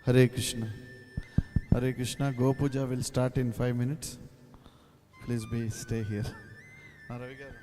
Hare Krishna. Hare Krishna. Go Puja will start in 5 minutes. Please stay here. Ravi garu.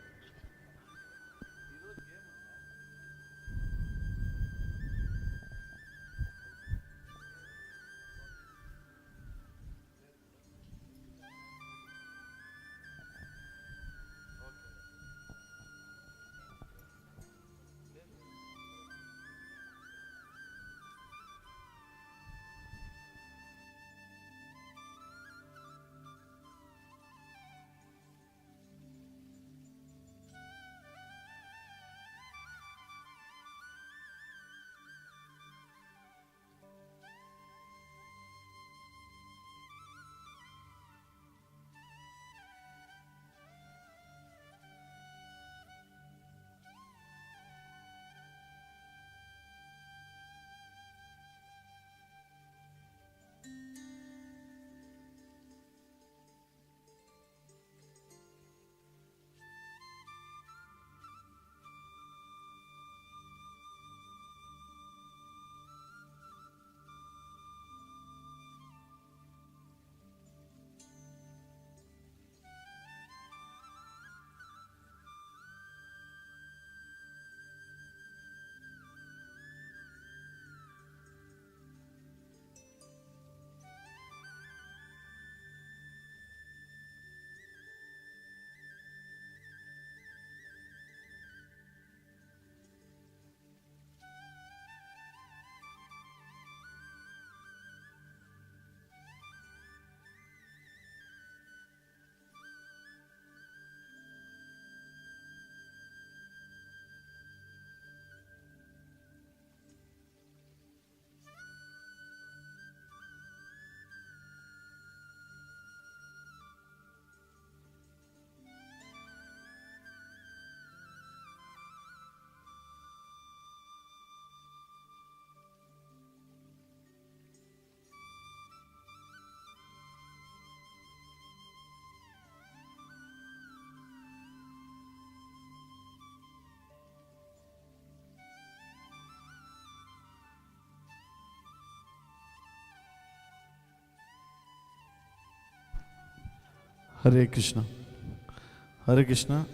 Hare Krishna. Hare Krishna.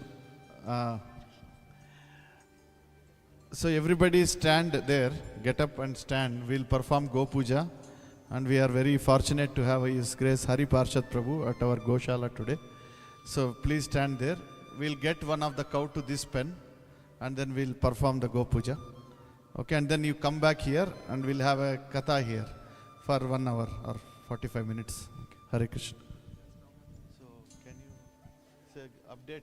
So everybody stand there, get up and stand. We'll perform Go Puja. And we are very fortunate to have His Grace Hari Parshad Prabhu at our Goshala today. So please stand there. We'll get one of the cow to this pen and then we'll perform the Go Puja. Okay, and then you come back here and we'll have a Katha here for 1 hour or 45 minutes. Okay. Hare Krishna. So can you say update?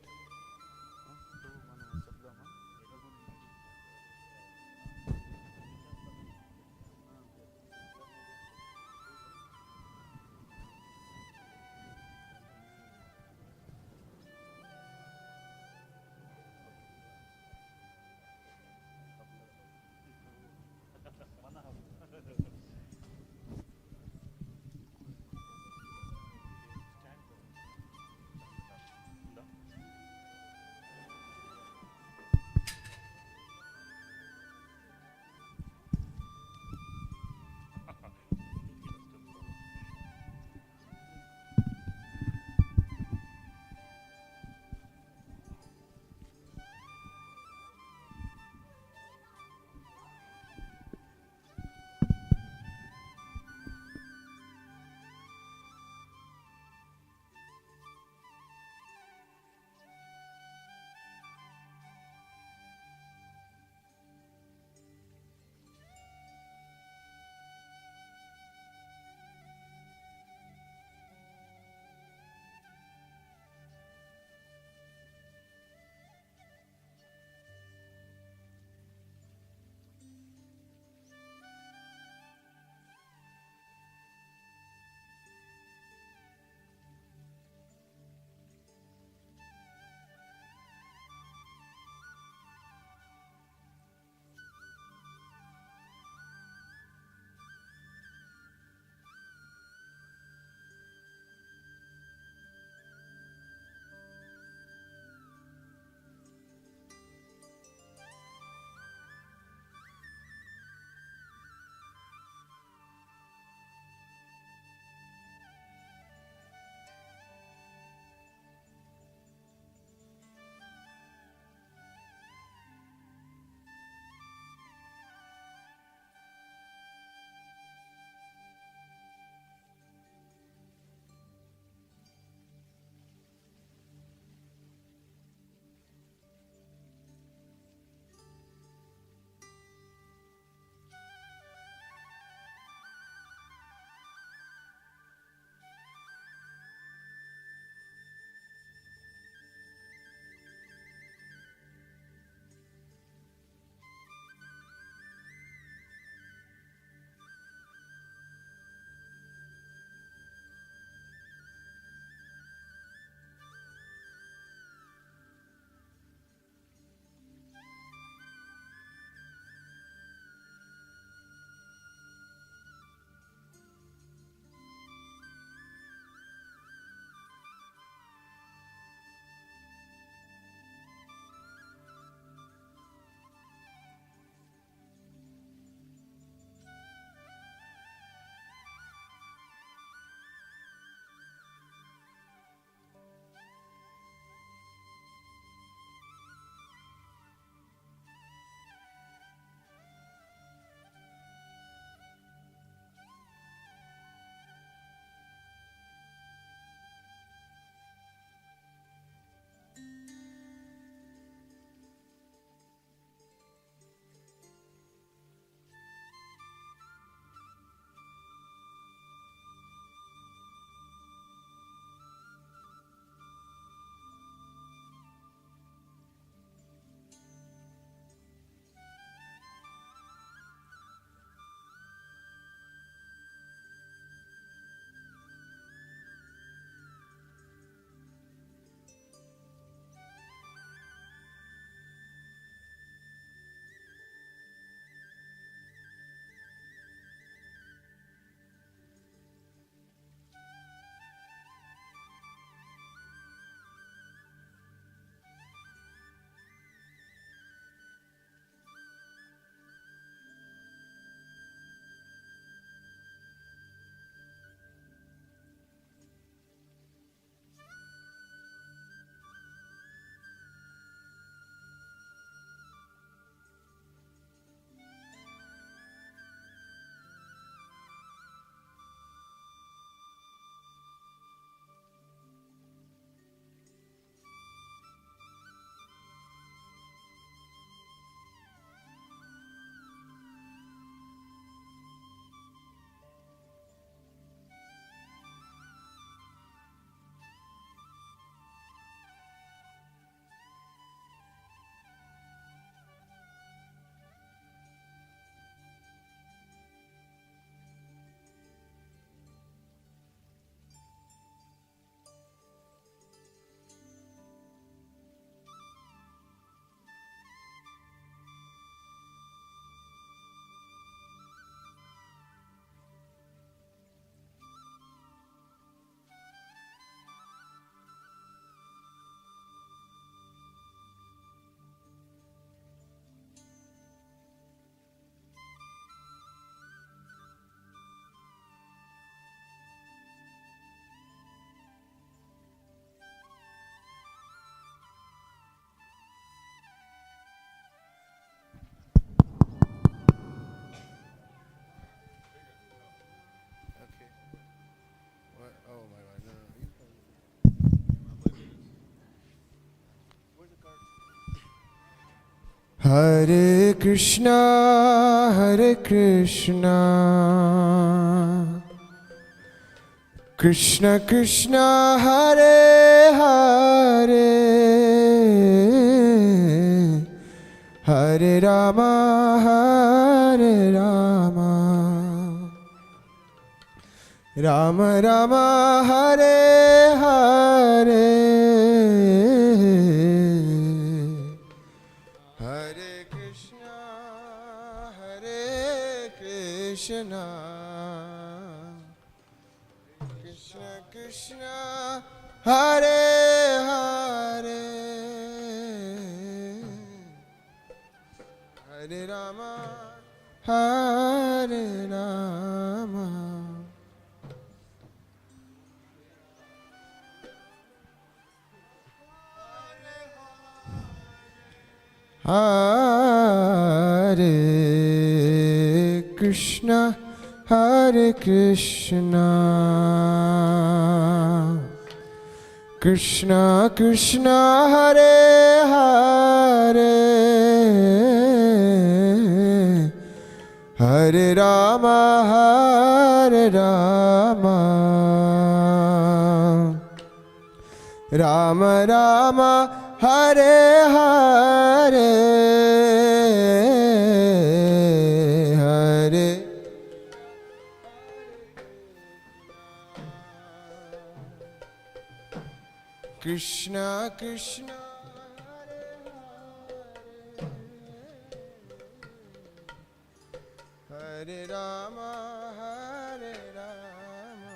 Hare Krishna, Krishna Krishna, Hare Hare, Hare Rama, Hare Rama, Rama Rama, Hare Hare, Hare Krishna, Krishna Krishna, Hare Hare, Hare Rama, Hare Rama, Hare Krishna, Hare Krishna, Krishna Krishna, Hare Hare, Hare Rama, Hare Rama, Rama Rama, Hare Hare, Hare Krishna Krishna, Hare Rama, Hare Rama,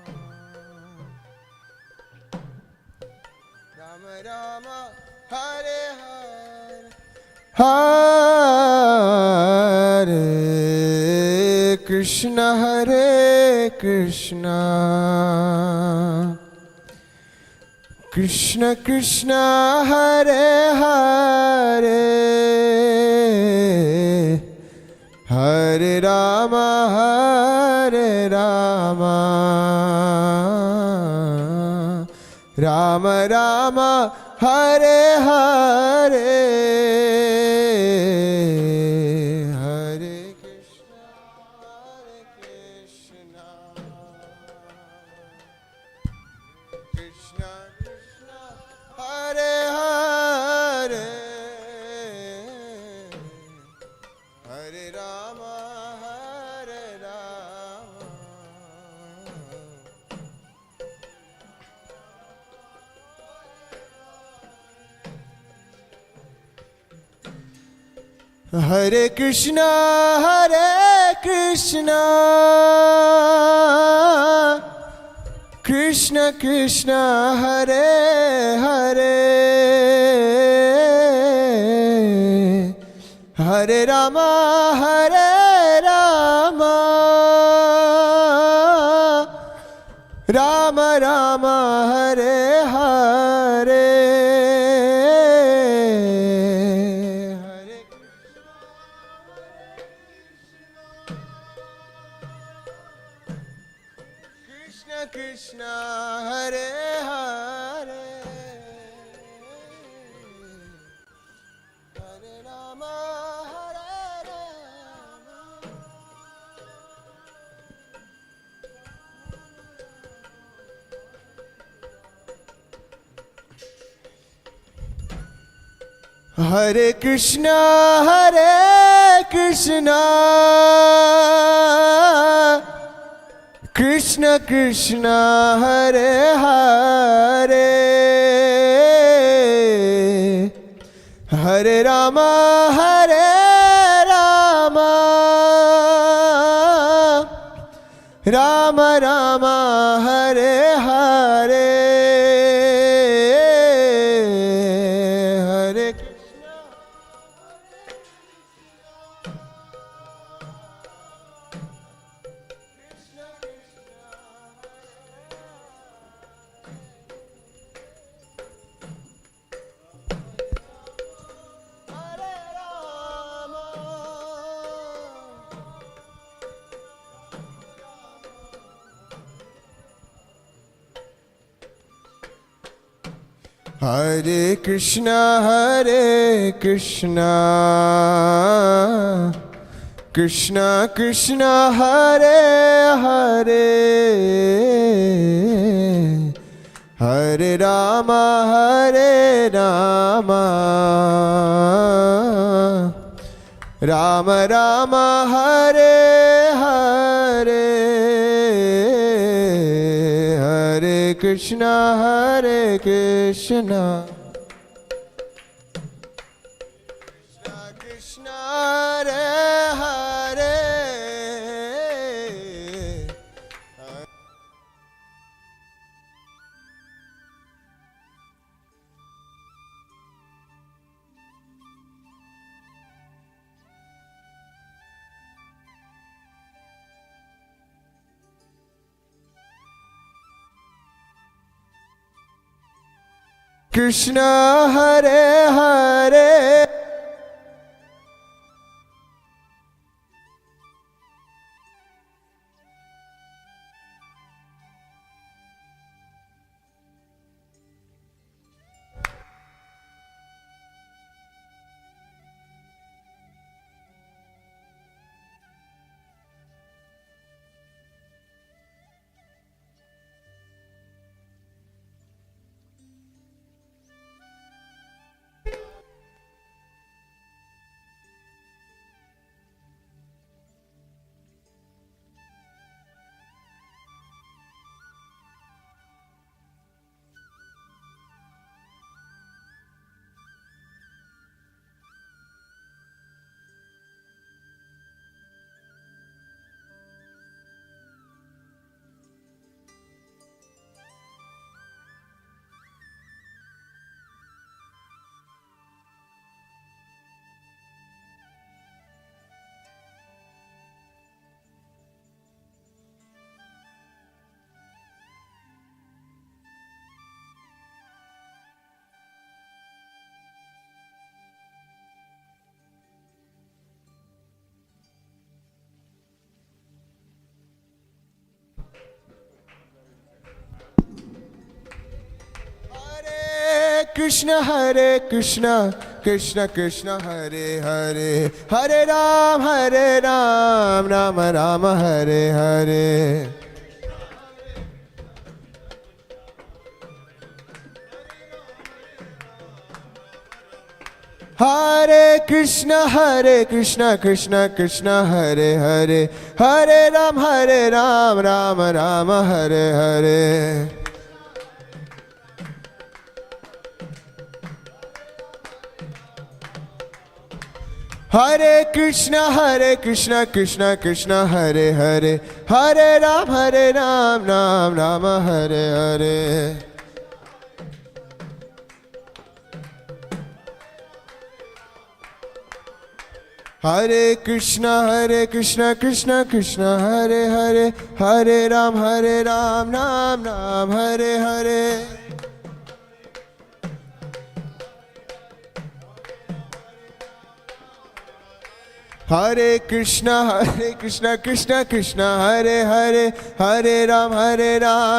Rama Rama, Hare Hare, Hare Krishna, Hare Krishna, Krishna Krishna, Hare Hare, Hare Rama, Hare Rama, Rama Rama, Hare Hare, Hare Krishna, Krishna Krishna, Hare Hare, Hare Rama, Hare Rama, Hare Krishna, Krishna Krishna, Hare Hare, Hare Rama, Hare Rama, Rama Rama, Hare Hare, Hare Krishna Krishna, Hare Hare, Hare Rama, Hare Rama, Hare Krishna, Krishna Krishna, Hare Hare, Hare Rama, Hare Rama, Rama Rama, Hare Hare, Hare Hare Krishna, Krishna Krishna, Hare Hare, Hare Rama, Rama Rama, Hare Hare, Hare Krishna, Krishna Krishna, Hare Hare. Krishna Hare Hare, Krishna Hare Krishna, Krishna Krishna Hare Hare, Hare Ram, Rama Rama, Hare Hare. Hare Krishna, Krishna Krishna, Hare Hare, Hare Ram, Rama Rama, Hare Hare. Hare Krishna, Krishna Krishna, Hare Hare, Hare Ram, Rama Hare Hare. Hare Krishna, Krishna Krishna, Hare Hare, Hare Ram, Ram Hare Hare. Hare Krishna, Krishna Krishna, Hare Hare, Hare Ram,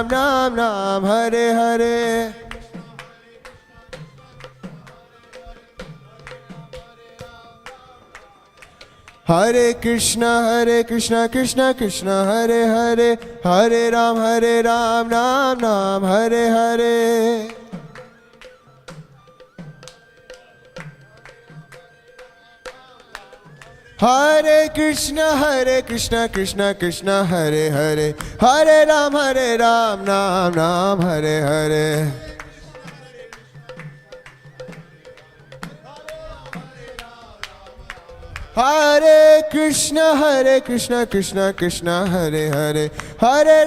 Ram Hare Hare. Hare Krishna, Krishna Krishna, Hare Hare, Hare Ram, Ram Hare Hare. Hare Krishna, Krishna Hare Hare, Hare Ram, Ram Hare Hare. Hare Krishna, Krishna Hare Hare, Hare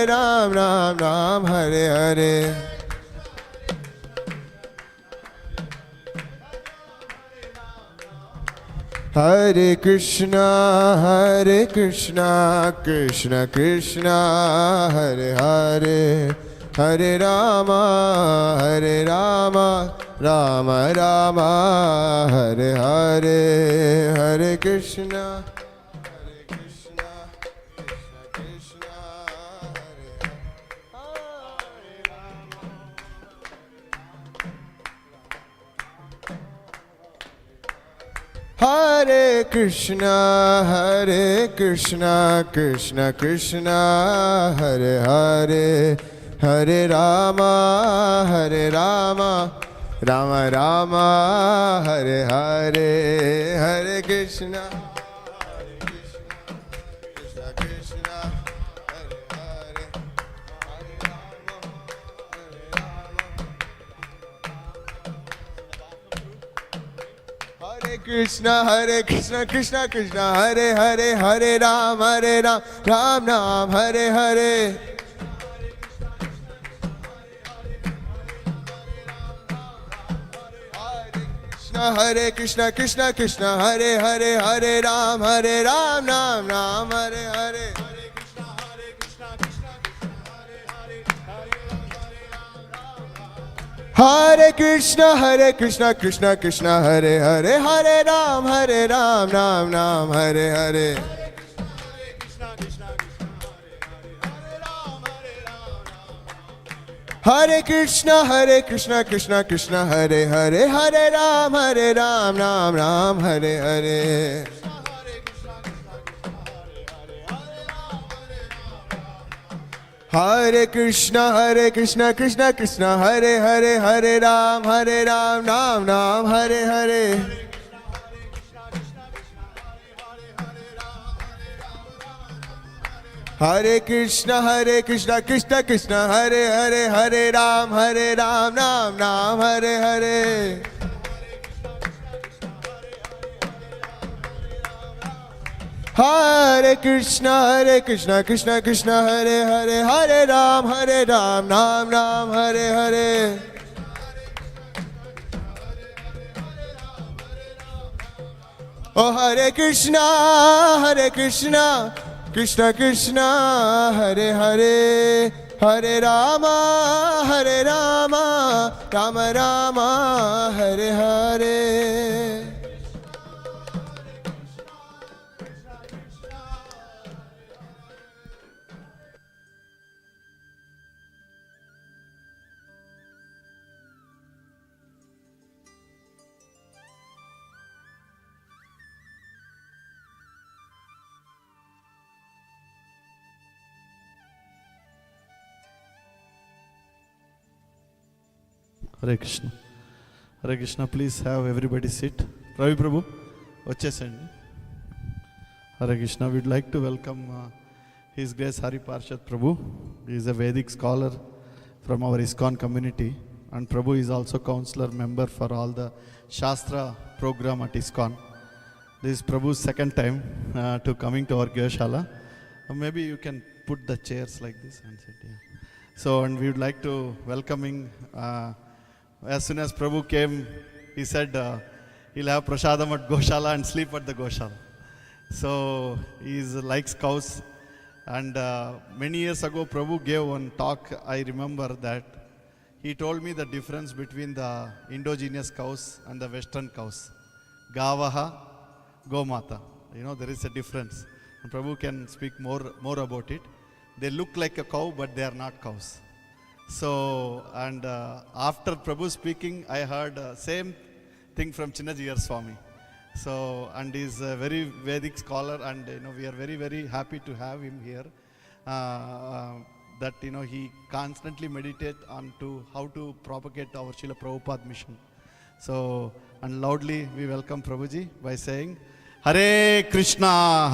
Ram, Ram Hare Hare. Hare Krishna, Krishna Krishna, Hare Hare, Hare Rama, Rama Rama, Hare Hare. Hare Krishna, Krishna Krishna, Hare Hare, Hare Rama. Hare Krishna, Krishna Krishna, Hare Hare, Hare Rama, Rama Rama, Hare Hare, Hare Krishna, Krishna Krishna, Hare Hare, Hare Rama, Hare Rama. Hare Krishna, Krishna Krishna, Hare Hare, Hare Ram, Ram Ram, Hare Hare. Hare Krishna, Krishna Krishna, Hare Hare, Hare Ram, Ram Ram, Hare Hare. Hare Krishna, Krishna Krishna, Hare Hare, Hare Ram, Ram Ram, Hare Hare. Hare Krishna, Krishna Krishna, Hare Hare, Hare Ram, Ram Ram, Hare Hare. Hare Krishna, Krishna Krishna, Hare Hare, Hare Ram, Ram Ram, Hare Hare. Hare Krishna, Krishna Krishna, Hare Hare, Hare Ram, Ram Ram, Hare Hare. Hare Krishna, Krishna Krishna, Hare Hare, Hare Ram, Ram Ram, Hare Hare. Oh Hare Krishna, Krishna Krishna, Hare Hare, Hare Rama, Rama Rama, Hare Hare. Hare Krishna. Hare Krishna, please have everybody sit. Ravi Prabhu, vachesandi. Hare Krishna, we'd like to welcome His Grace Hari Parshad Prabhu. He is a Vedic scholar from our ISKCON community, and Prabhu is also counselor member for all the Shastra program at ISKCON. This is Prabhu's second time to coming to our Gaushalla. Maybe you can put the chairs like this and sit here. So, and we would like to welcoming. As soon as Prabhu came, he said he'll have prasadam at Goshala and sleep at the Goshala. So he likes cows. And many years ago, Prabhu gave one talk. I remember that he told me the difference between the indigenous cows and the Western cows. Gavaha, GauMata. You know, there is a difference. And Prabhu can speak more about it. They look like a cow, but they are not cows. So, and after Prabhu speaking, I heard same thing from Chinnajiyar Swami. So, and he's a very Vedic scholar, and we are very, very happy to have him here. That he constantly meditate on to how to propagate our Srila Prabhupada mission. So, and loudly we welcome Prabhuji by saying, Hare Krishna,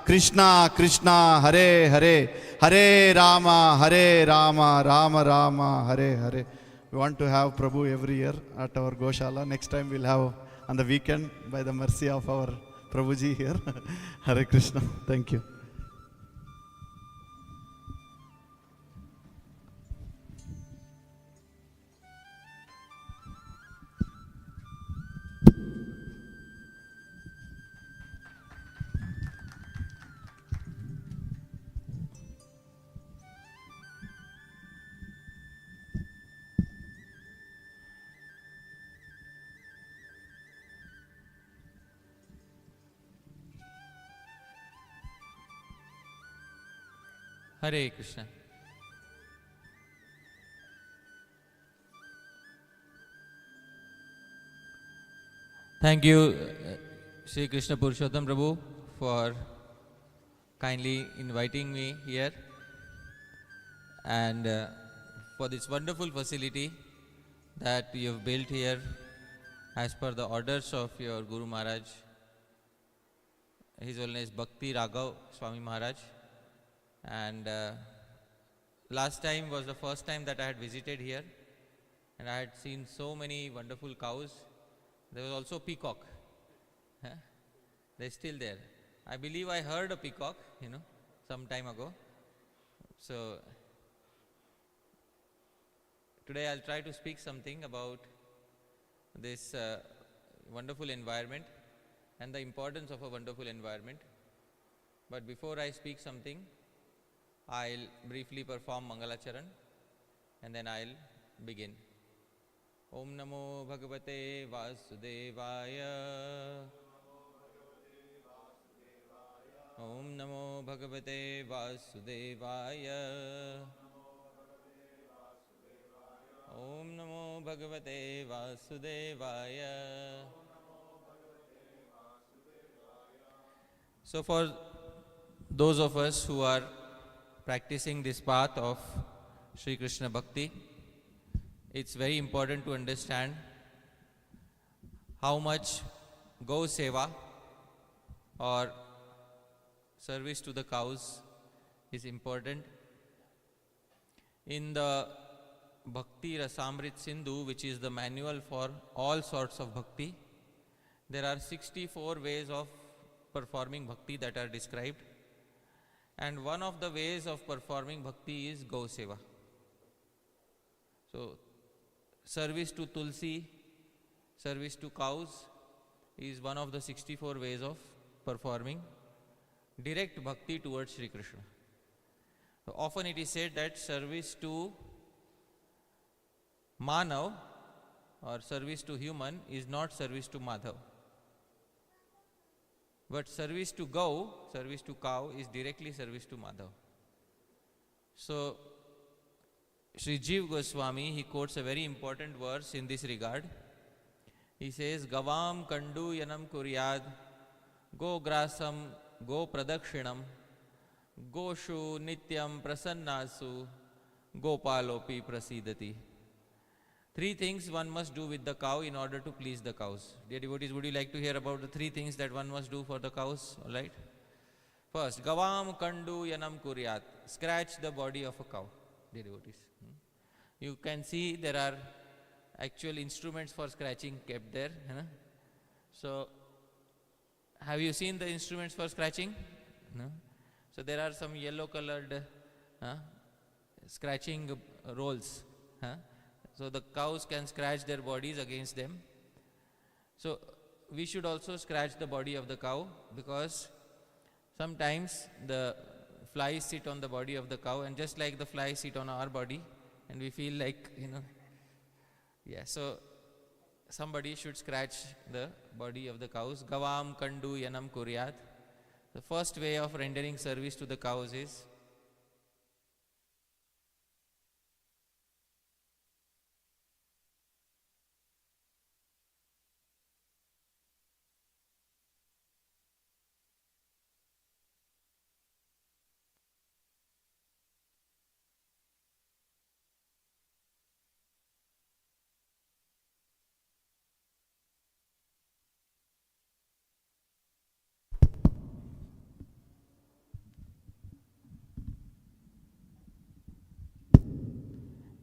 Krishna Krishna, Hare Hare, Hare Rama, Rama Rama, Hare Hare. We want to have Prabhu every year at our Goshala. Next time we'll have on the weekend by the mercy of our Prabhuji here. Hare Krishna. Thank you. Hare Krishna. Thank you, Sri Krishna Purushottam Prabhu, for kindly inviting me here and for this wonderful facility that you have built here as per the orders of your Guru Maharaj, His Holiness Bhakti Raghav Swami Maharaj. And last time was the first time that I had visited here, and I had seen so many wonderful cows. There was also peacock. Huh? They're still there. I believe I heard a peacock, some time ago. So today I'll try to speak something about this wonderful environment and the importance of a wonderful environment. But before I speak something, I'll briefly perform Mangalacharan and then I'll begin. Om Namo Bhagavate Vasudevaya. Om Namo Bhagavate Vasudevaya. Om Namo Bhagavate Vasudevaya. So for those of us who are practicing this path of Sri Krishna Bhakti, it's very important to understand how much Go Seva or service to the cows is important. In the Bhakti Rasamrit Sindhu, which is the manual for all sorts of bhakti, there are 64 ways of performing bhakti that are described, and one of the ways of performing bhakti is Go Seva. So service to Tulsi, service to cows is one of the 64 ways of performing direct bhakti towards Sri Krishna. So often it is said that service to Manav or service to human is not service to Madhav. But service to Gau, service to cow, is directly service to Madhav. So Sri Jiv Goswami, he quotes a very important verse in this regard. He says, Gavam Kandu Yanam Kuryad, Go Grasam, Go Pradakshinam, Goshu Nityam Prasannasu, Gopalopi Prasidati. Three things one must do with the cow in order to please the cows. Dear devotees, would you like to hear about the three things that one must do for the cows? All right. First, Gavam Kandu Yanam Kuryat. Scratch the body of a cow, dear devotees. You can see there are actual instruments for scratching kept there. So, have you seen the instruments for scratching? No. So there are some yellow colored scratching rolls. So the cows can scratch their bodies against them. So we should also scratch the body of the cow, because sometimes the flies sit on the body of the cow, and just like the flies sit on our body, and we feel like, so somebody should scratch the body of the cows. Gavam Kandu Yanam Kuryat. The first way of rendering service to the cows is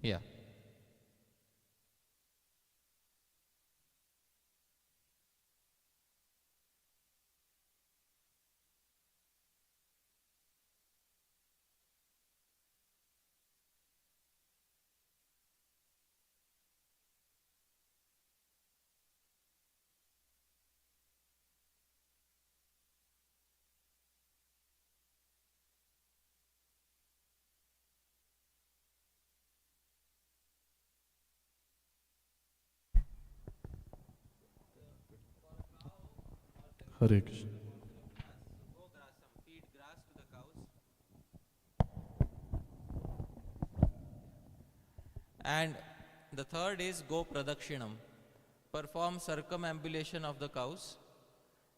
yeah. Hare Krishna. Go grasam, feed grass to the cows. And the third is Go Pradakshinam, perform circumambulation of the cows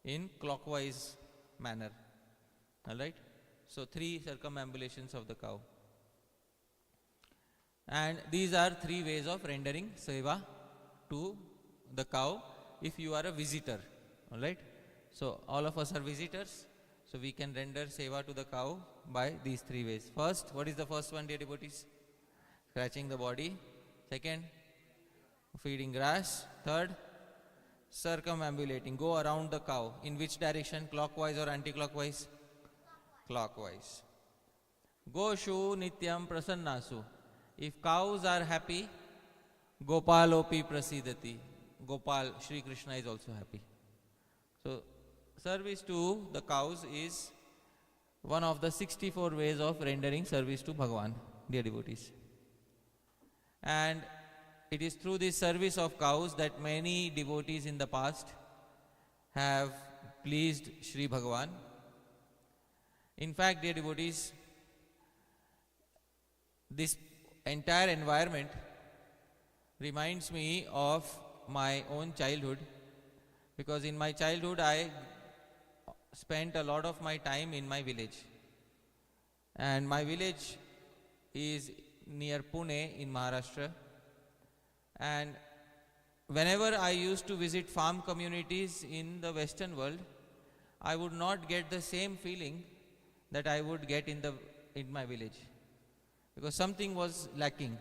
in clockwise manner. Alright? So 3 circumambulations of the cow. And these are 3 ways of rendering seva to the cow if you are a visitor. Alright? So all of us are visitors. So we can render seva to the cow by these 3 ways. First, what is the first one, dear devotees? Scratching the body. Second, feeding grass. Third, circumambulating. Go around the cow. In which direction? Clockwise or anti-clockwise? Clockwise. Goshu nityam prasannasu. If cows are happy, Gopalopi prasidati. Gopal, Shri Krishna is also happy. So, service to the cows is one of the 64 ways of rendering service to Bhagavan, dear devotees. And it is through this service of cows that many devotees in the past have pleased Shri Bhagavan. In fact, dear devotees, this entire environment reminds me of my own childhood, because in my childhood I spent a lot of my time in my village, and my village is near Pune in Maharashtra, and whenever I used to visit farm communities in the Western world, I would not get the same feeling that I would get in my village, because something was lacking.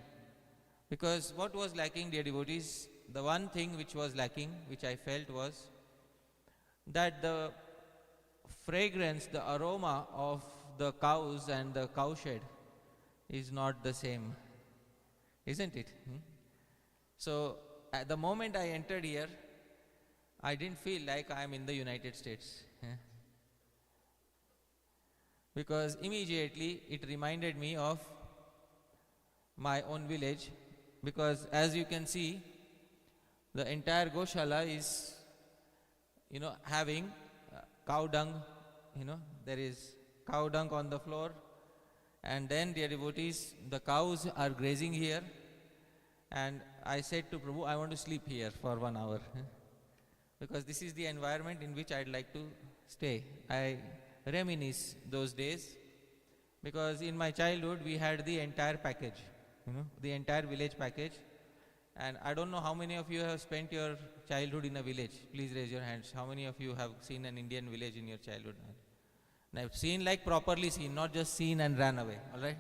Because what was lacking, dear devotees, the one thing which was lacking, which I felt, was that the fragrance, the aroma of the cows and the cowshed is not the same, isn't it? So at the moment I entered here, I didn't feel like I am in the United States. Because immediately it reminded me of my own village, because as you can see, the entire Goshala is, having cow dung, there is cow dung on the floor, and then, dear devotees, the cows are grazing here, and I said to Prabhu, I want to sleep here for 1 hour, because this is the environment in which I'd like to stay. I reminisce those days, because in my childhood we had the entire package, the entire village package. And I don't know how many of you have spent your childhood in a village. Please raise your hands. How many of you have seen an Indian village in your childhood? And I've seen, like properly seen, not just seen and ran away, alright?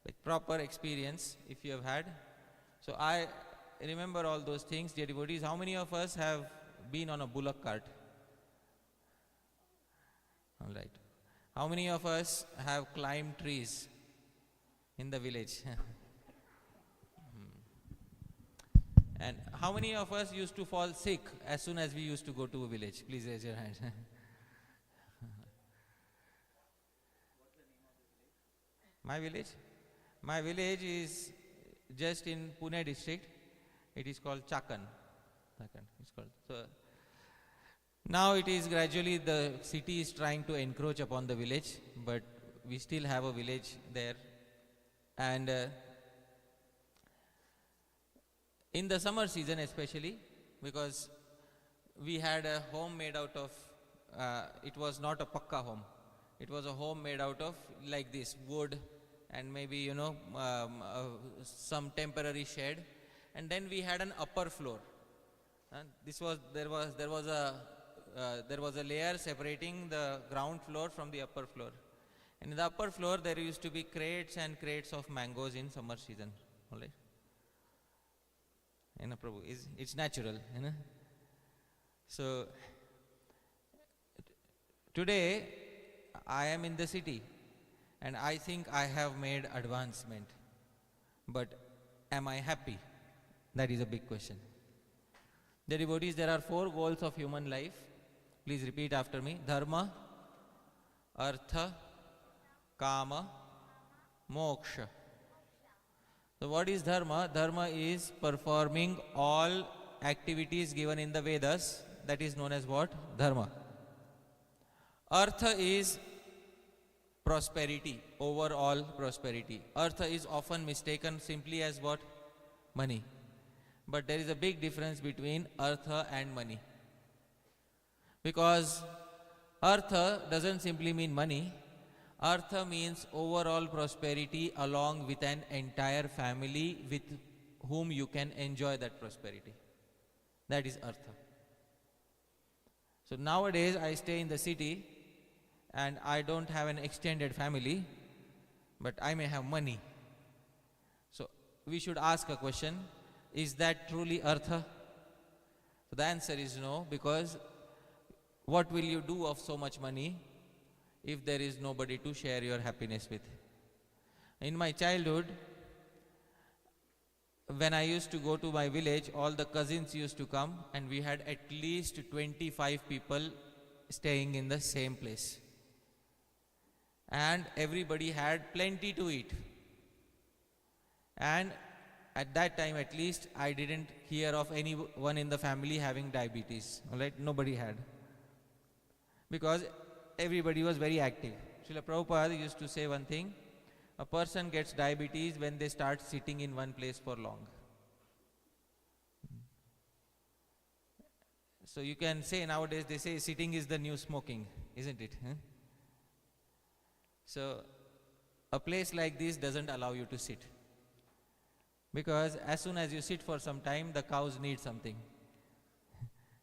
Like proper experience if you have had. So I remember all those things, dear devotees. How many of us have been on a bullock cart? Alright. How many of us have climbed trees in the village? And how many of us used to fall sick as soon as we used to go to a village? Please raise your hands. My village? My village is just in Pune district. It is called Chakan. It's called. So now it is gradually, the city is trying to encroach upon the village, but we still have a village there. And in the summer season especially, because we had a home made out of, it was not a pakka home. It was a home made out of like this, wood and maybe, some temporary shed. And then we had an upper floor. There was a layer separating the ground floor from the upper floor. And in the upper floor there used to be crates and crates of mangoes in summer season. All right. Prabhu, it's natural. So today I am in the city and I think I have made advancement. But am I happy? That is a big question. The devotees, there are 4 goals of human life. Please repeat after me. Dharma, Artha, Kama, Moksha. So what is Dharma? Dharma is performing all activities given in the Vedas. That is known as what? Dharma. Artha is prosperity, overall prosperity. Artha is often mistaken simply as what? Money. But there is a big difference between artha and money. Because artha doesn't simply mean money. Artha means overall prosperity along with an entire family with whom you can enjoy that prosperity. That is artha. So nowadays I stay in the city and I don't have an extended family, but I may have money. So we should ask a question, is that truly artha? So the answer is no, because what will you do of so much money if there is nobody to share your happiness with? In my childhood, when I used to go to my village, all the cousins used to come and we had at least 25 people staying in the same place. And everybody had plenty to eat. And at that time at least, I didn't hear of anyone in the family having diabetes. Alright, nobody had. Because everybody was very active. Srila Prabhupada used to say one thing, a person gets diabetes when they start sitting in one place for long. So you can say nowadays, they say sitting is the new smoking, isn't it? So a place like this doesn't allow you to sit. Because as soon as you sit for some time, the cows need something.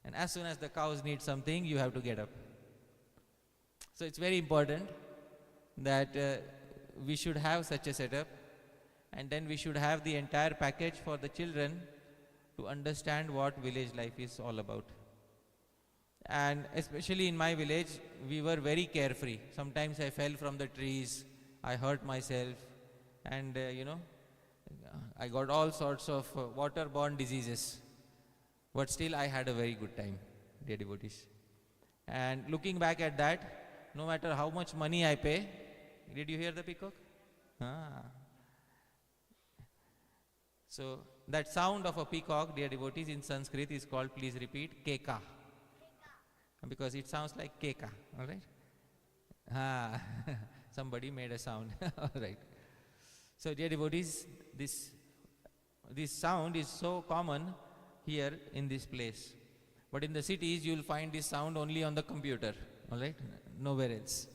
And as soon as the cows need something, you have to get up. So it's very important that we should have such a setup, and then we should have the entire package for the children to understand what village life is all about. And especially in my village, we were very carefree. Sometimes I fell from the trees, I hurt myself, and I got all sorts of waterborne diseases. But still I had a very good time, dear devotees. And looking back at that, no matter how much money I pay, did you hear the peacock? So that sound of a peacock, dear devotees, in Sanskrit is called, please repeat, keka. Because it sounds like keka, alright? Somebody made a sound, alright. So dear devotees, this sound is so common here in this place. But in the cities, you will find this sound only on the computer, alright? Nowhere else.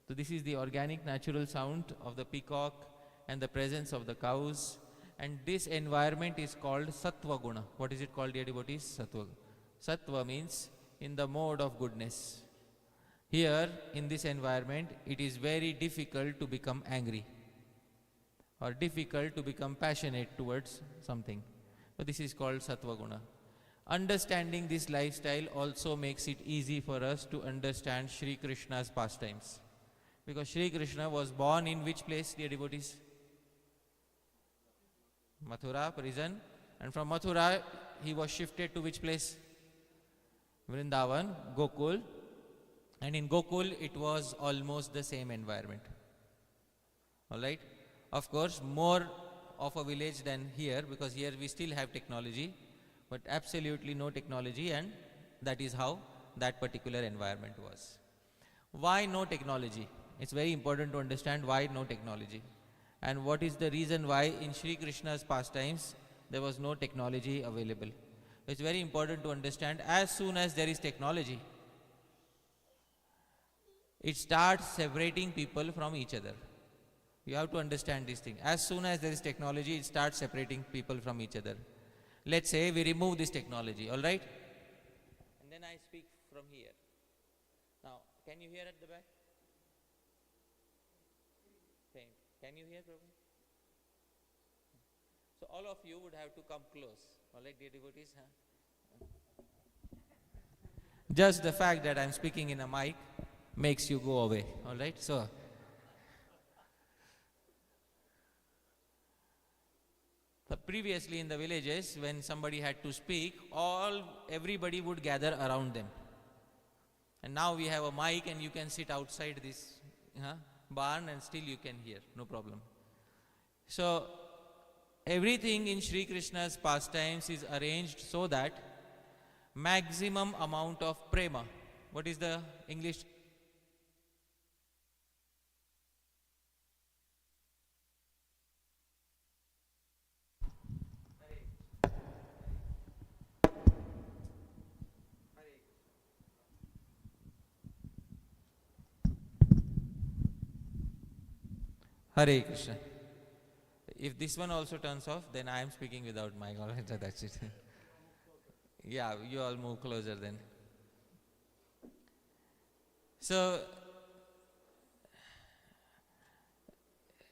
So this is the organic, natural sound of the peacock and the presence of the cows. And this environment is called Sattva Guna. What is it called, dear devotees? Sattva. Sattva means in the mode of goodness. Here, in this environment, it is very difficult to become angry or difficult to become passionate towards something. But this is called Sattva Guna. Understanding this lifestyle also makes it easy for us to understand Shri Krishna's pastimes. Because Shri Krishna was born in which place, dear devotees? Mathura, prison. And from Mathura, he was shifted to which place? Vrindavan, Gokul. And in Gokul, it was almost the same environment. Alright? Of course, more of a village than here, because here we still have technology, but absolutely no technology, and that is how that particular environment was. Why no technology? It's very important to understand why no technology. And what is the reason why in Shri Krishna's pastimes there was no technology available. It's very important to understand, as soon as there is technology, it starts separating people from each other. You have to understand this thing. As soon as there is technology, it starts separating people from each other. Let's say we remove this technology, all right? And then I speak from here. Now, can you hear at the back? Faint. Can you hear, Prabhu? So all of you would have to come close. All right, dear devotees? Just the fact that I'm speaking in a mic makes you go away. All right? So, previously in the villages, when somebody had to speak, everybody would gather around them. And now we have a mic and you can sit outside this barn and still you can hear, no problem. So, everything in Shri Krishna's pastimes is arranged so that maximum amount of prema. What is the English? Hare Krishna. If this one also turns off, then I am speaking without mic. All right, so that's it. Yeah, you all move closer then. So,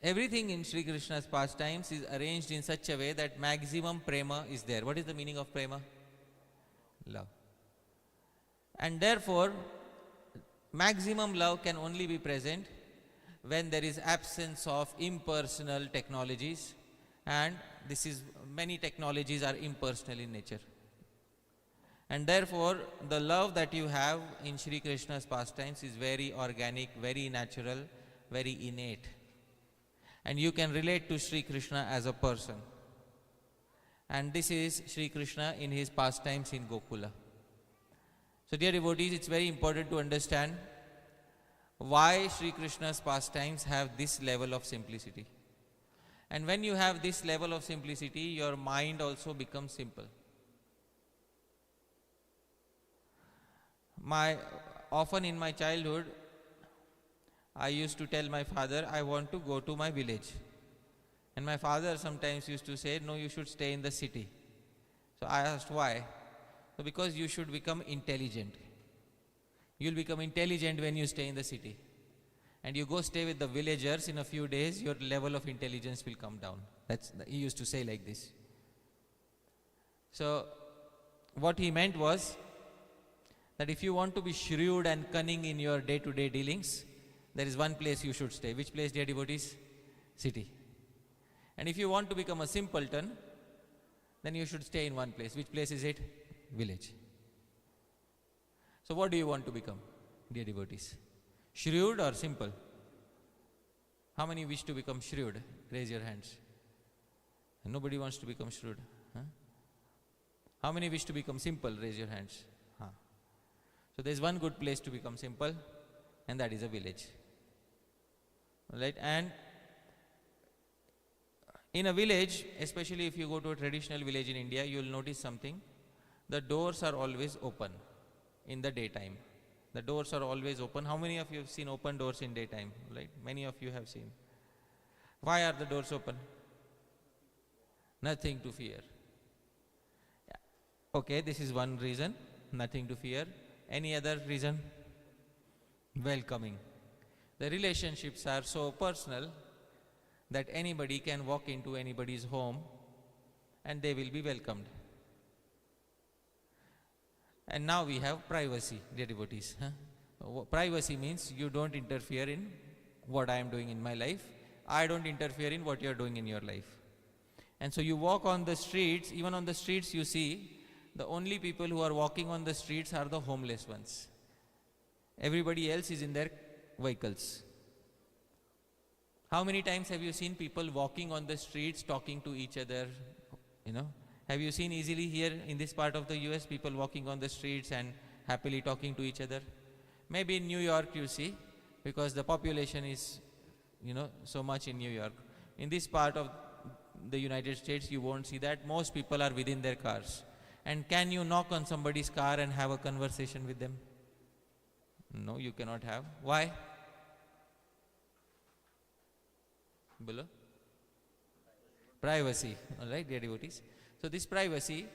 everything in Sri Krishna's pastimes is arranged in such a way that maximum prema is there. What is the meaning of prema? Love. And therefore, maximum love can only be present when there is absence of impersonal technologies, and many technologies are impersonal in nature. And therefore, the love that you have in Sri Krishna's pastimes is very organic, very natural, very innate. And you can relate to Sri Krishna as a person. And this is Sri Krishna in his pastimes in Gokula. So dear devotees, it's very important to understand why Sri Krishna's pastimes have this level of simplicity. And when you have this level of simplicity, your mind also becomes simple. Often in my childhood, I used to tell my father, I want to go to my village. And my father sometimes used to say, no, you should stay in the city. So I asked why. So because you should become intelligent. You'll become intelligent when you stay in the city. And you go stay with the villagers, in a few days, your level of intelligence will come down. He used to say like this. So what he meant was that if you want to be shrewd and cunning in your day-to-day dealings, there is one place you should stay. Which place, dear devotees? City. And if you want to become a simpleton, then you should stay in one place. Which place is it? Village. So what do you want to become, dear devotees? Shrewd or simple? How many wish to become shrewd? Raise your hands. Nobody wants to become shrewd. Huh? How many wish to become simple? Raise your hands. Huh. So there is one good place to become simple, and that is a village. Right? And in a village, especially if you go to a traditional village in India, you will notice something. The doors are always open in the daytime. The doors are always open. How many of you have seen open doors in daytime? Right? Many of you have seen. Why are the doors open? Nothing to fear. Yeah. Okay, this is one reason. Nothing to fear. Any other reason? Welcoming. The relationships are so personal that anybody can walk into anybody's home and they will be welcomed. And now we have privacy, dear devotees. Privacy means you don't interfere in what I am doing in my life. I don't interfere in what you are doing in your life. And so you walk on the streets, even on the streets you see, the only people who are walking on the streets are the homeless ones. Everybody else is in their vehicles. How many times have you seen people walking on the streets talking to each other? Have you seen easily here in this part of the US people walking on the streets and happily talking to each other? Maybe in New York you see, because the population is so much in New York. In this part of the United States you won't see that. Most people are within their cars. And can you knock on somebody's car and have a conversation with them? No, you cannot have. Why? Below? Privacy. All right, dear devotees. So this privacy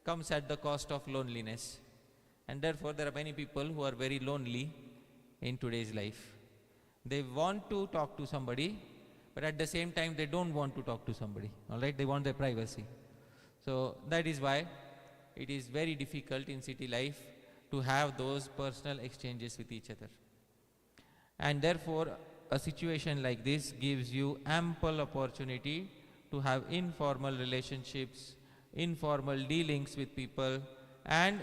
comes at the cost of loneliness. And therefore there are many people who are very lonely in today's life. They want to talk to somebody, but at the same time they don't want to talk to somebody. All right, they want their privacy. So that is why it is very difficult in city life to have those personal exchanges with each other. And therefore a situation like this gives you ample opportunity to have informal relationships, informal dealings with people, and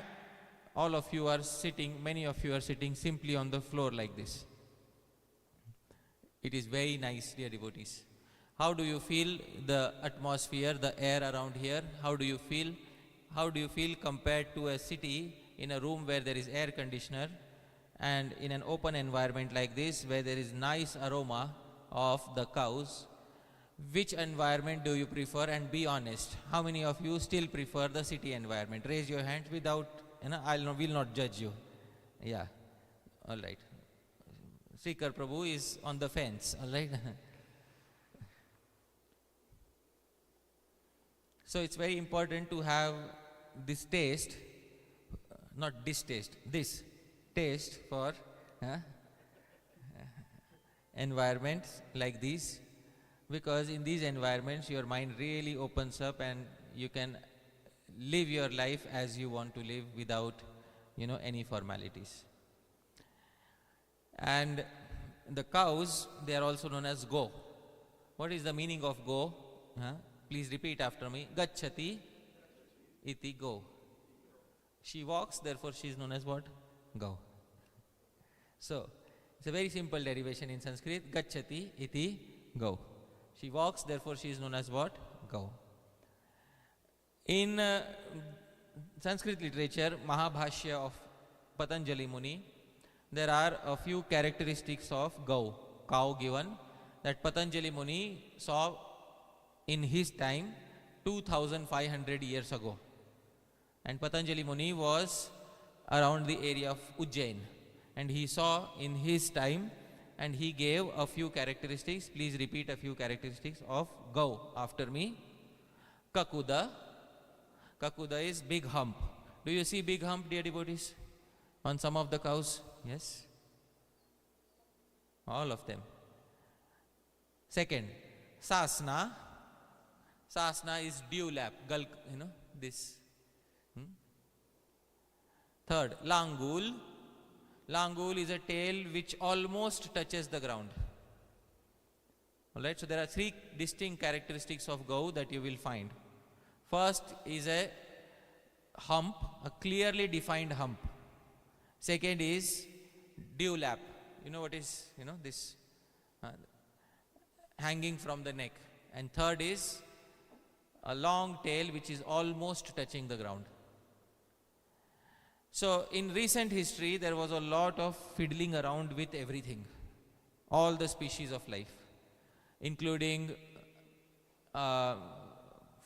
all of you are sitting, many of you are sitting simply on the floor like this. It is very nice, dear devotees. How do you feel the atmosphere, the air around here? How do you feel? How do you feel compared to a city in a room where there is air conditioner, and in an open environment like this where there is nice aroma of the cows? Which environment do you prefer? And be honest, how many of you still prefer the city environment? Raise your hand without, will not judge you. Yeah, all right. Srikar Prabhu is on the fence, all right. So it's very important to have this taste, not distaste, this taste for environments like these, because in these environments your mind really opens up and you can live your life as you want to live without any formalities. And the cows, they are also known as go. What is the meaning of go? Please repeat after me. Gacchati iti go. She walks, therefore she is known as what? Go. So it's a very simple derivation in Sanskrit. Gacchati iti go. She walks, therefore she is known as what? Go. In Sanskrit literature, Mahabhashya of Patanjali Muni, there are a few characteristics of cow given, that Patanjali Muni saw in his time 2500 years ago. And Patanjali Muni was around the area of Ujjain, and he saw in his time, and he gave a few characteristics. Please repeat a few characteristics of go after me. Kakuda. Kakuda is big hump. Do you see big hump, dear devotees, on some of the cows? Yes? All of them. Second, Sasna. Sasna is dew lap, gulk, this. Third, Langul. Langul is a tail which almost touches the ground. Alright, so there are three distinct characteristics of go that you will find. First is a hump, a clearly defined hump. Second is dew lap. You know what is, this hanging from the neck. And third is a long tail which is almost touching the ground. So in recent history, there was a lot of fiddling around with everything, all the species of life, including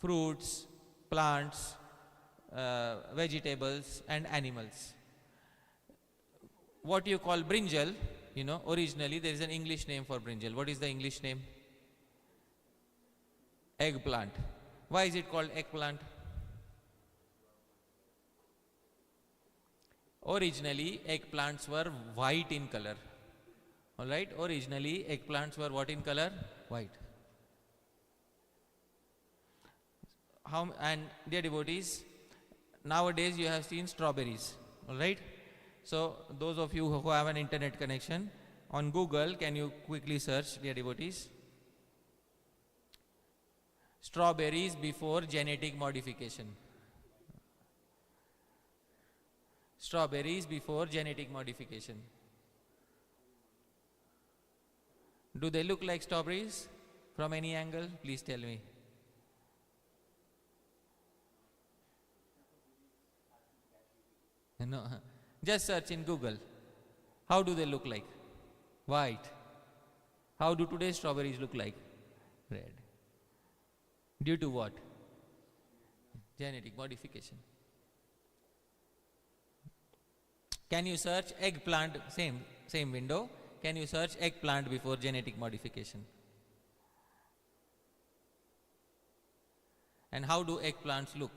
fruits, plants, vegetables and animals. What you call brinjal, originally there is an English name for brinjal. What is the English name? Eggplant. Why is it called eggplant? Originally, eggplants were white in color. Alright, originally eggplants were what in color? White. And dear devotees, nowadays you have seen strawberries. Alright, so those of you who have an internet connection, on Google, can you quickly search, dear devotees, strawberries before genetic modification. Strawberries before genetic modification. Do they look like strawberries from any angle? Please tell me. No, just search in Google. How do they look like? White. How do today's strawberries look like? Red. Due to what? Genetic modification. Can you search eggplant, same window, can you search eggplant before genetic modification? And how do eggplants look?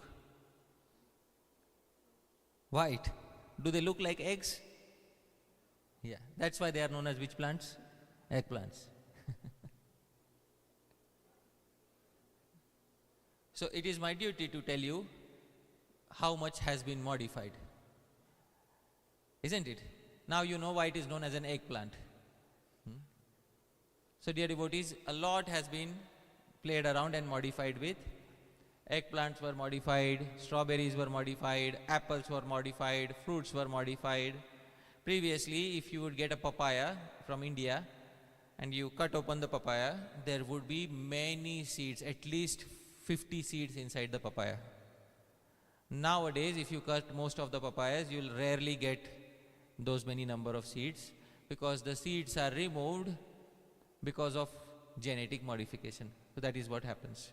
White. Do they look like eggs? Yeah, that's why they are known as which plants? Eggplants. So it is my duty to tell you how much has been modified. Isn't it? Now you know why it is known as an eggplant. So dear devotees, a lot has been played around and modified with. Eggplants were modified, strawberries were modified, apples were modified, fruits were modified. Previously, if you would get a papaya from India and you cut open the papaya, there would be many seeds, at least 50 seeds inside the papaya. Nowadays, if you cut most of the papayas, you will rarely get those many number of seeds, because the seeds are removed because of genetic modification. So that is what happens.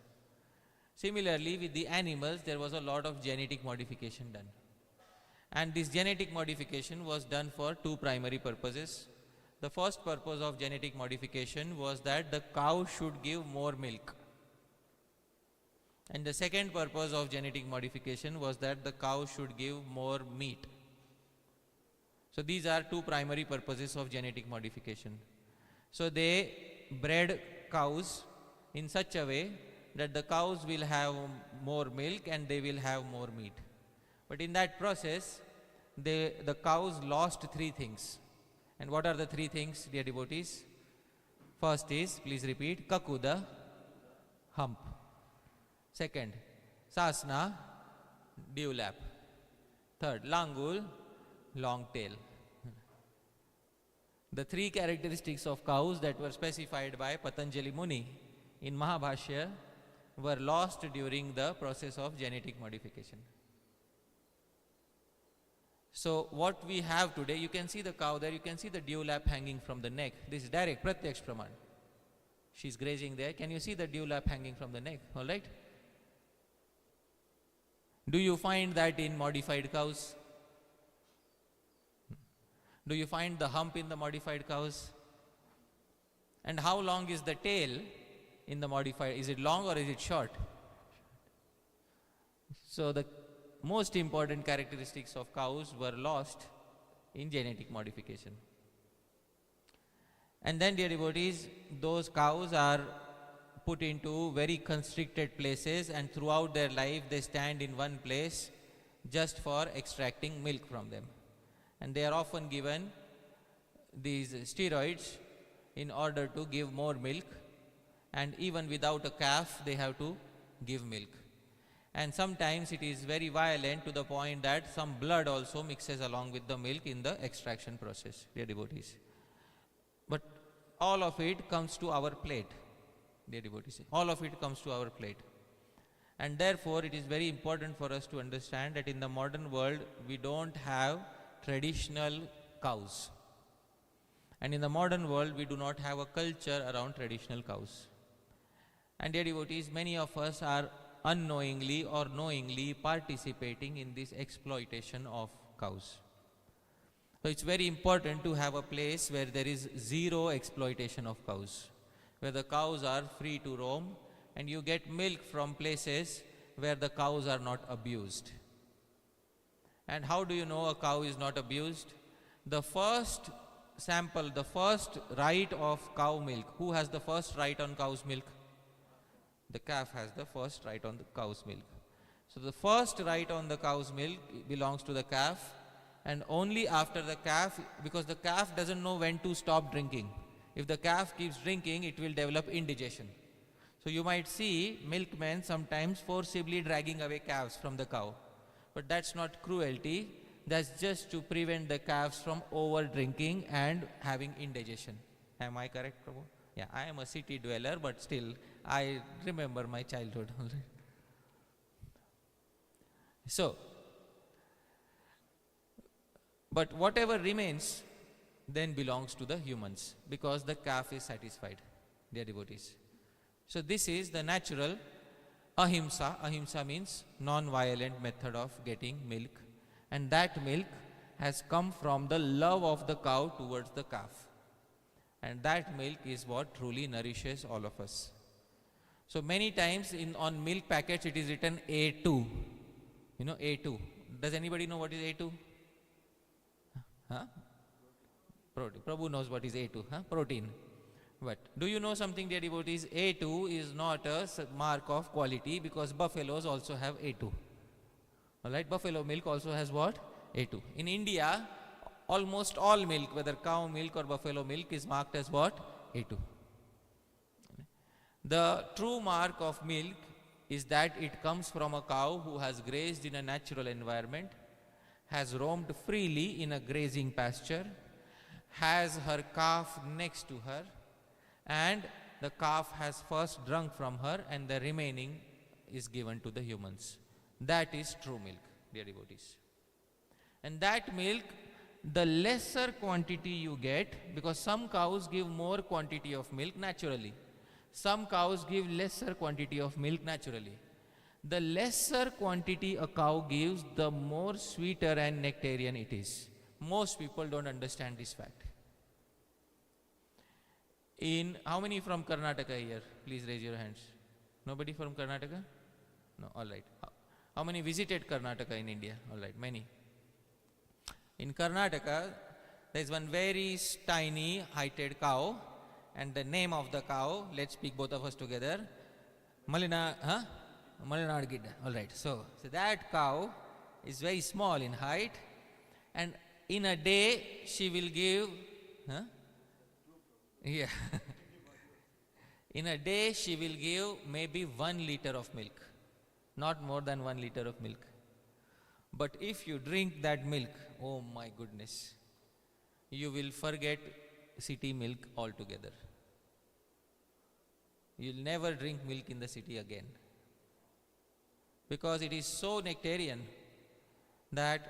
Similarly, with the animals, there was a lot of genetic modification done. And this genetic modification was done for two primary purposes. The first purpose of genetic modification was that the cow should give more milk. And the second purpose of genetic modification was that the cow should give more meat. So these are two primary purposes of genetic modification. So they bred cows in such a way that the cows will have more milk and they will have more meat. But in that process, the cows lost three things. And what are the three things, dear devotees? First is, please repeat, kakuda, hump. Second, sasna, dewlap. Third, langul, long tail. The three characteristics of cows that were specified by Patanjali Muni in Mahabhashya were lost during the process of genetic modification. So what we have today, you can see the cow there, you can see the dewlap hanging from the neck. This is direct, pratyaksh praman. She's grazing there. Can you see the dewlap hanging from the neck? All right. Do you find that in modified cows? Do you find the hump in the modified cows? And how long is the tail in the modified? Is it long or is it short? So the most important characteristics of cows were lost in genetic modification. And then, dear devotees, those cows are put into very constricted places, and throughout their life they stand in one place just for extracting milk from them. And they are often given these steroids in order to give more milk, and even without a calf they have to give milk. And sometimes it is very violent to the point that some blood also mixes along with the milk in the extraction process, dear devotees. But all of it comes to our plate, dear devotees. All of it comes to our plate. And therefore it is very important for us to understand that in the modern world we don't have traditional cows. And in the modern world we do not have a culture around traditional cows. And dear devotees, many of us are unknowingly or knowingly participating in this exploitation of cows. So it's very important to have a place where there is zero exploitation of cows, where the cows are free to roam and you get milk from places where the cows are not abused. And how do you know a cow is not abused? The first sample, the first right of cow milk. Who has the first right on cow's milk? The calf has the first right on the cow's milk. So the first right on the cow's milk belongs to the calf, and only after the calf, because the calf doesn't know when to stop drinking. If the calf keeps drinking, it will develop indigestion. So you might see milkmen sometimes forcibly dragging away calves from the cow. But that's not cruelty, that's just to prevent the calves from over drinking and having indigestion. Am I correct, Prabhu? Yeah, I am a city dweller, but still I remember my childhood. So, but whatever remains then belongs to the humans, because the calf is satisfied, dear devotees. So this is the natural ahimsa. Ahimsa means non-violent method of getting milk, and that milk has come from the love of the cow towards the calf. And that milk is what truly nourishes all of us. So many times on milk packets it is written A2. You know A2. Does anybody know what is A2? Huh? Protein. Prabhu knows what is A2. Huh? Protein. But do you know something, dear devotees? A2 is not a mark of quality, because buffaloes also have A2. Alright, buffalo milk also has what? A2. In India, almost all milk, whether cow milk or buffalo milk, is marked as what? A2. The true mark of milk is that it comes from a cow who has grazed in a natural environment, has roamed freely in a grazing pasture, has her calf next to her, and the calf has first drunk from her and the remaining is given to the humans. That is true milk, dear devotees. And that milk, the lesser quantity you get, because some cows give more quantity of milk naturally. Some cows give lesser quantity of milk naturally. The lesser quantity a cow gives, the more sweeter and nectarian it is. Most people don't understand this fact. How many from Karnataka here? Please raise your hands. Nobody from Karnataka? No, all right. How many visited Karnataka in India? All right, many. In Karnataka, there is one very tiny heighted cow, and the name of the cow, let's speak both of us together, Malinad Gidda. All right, so that cow is very small in height, and in a day she will give, yeah, in a day she will give maybe 1 liter of milk, not more than 1 liter of milk. But if you drink that milk, oh my goodness, you will forget city milk altogether. You'll never drink milk in the city again. Because it is so nectarian that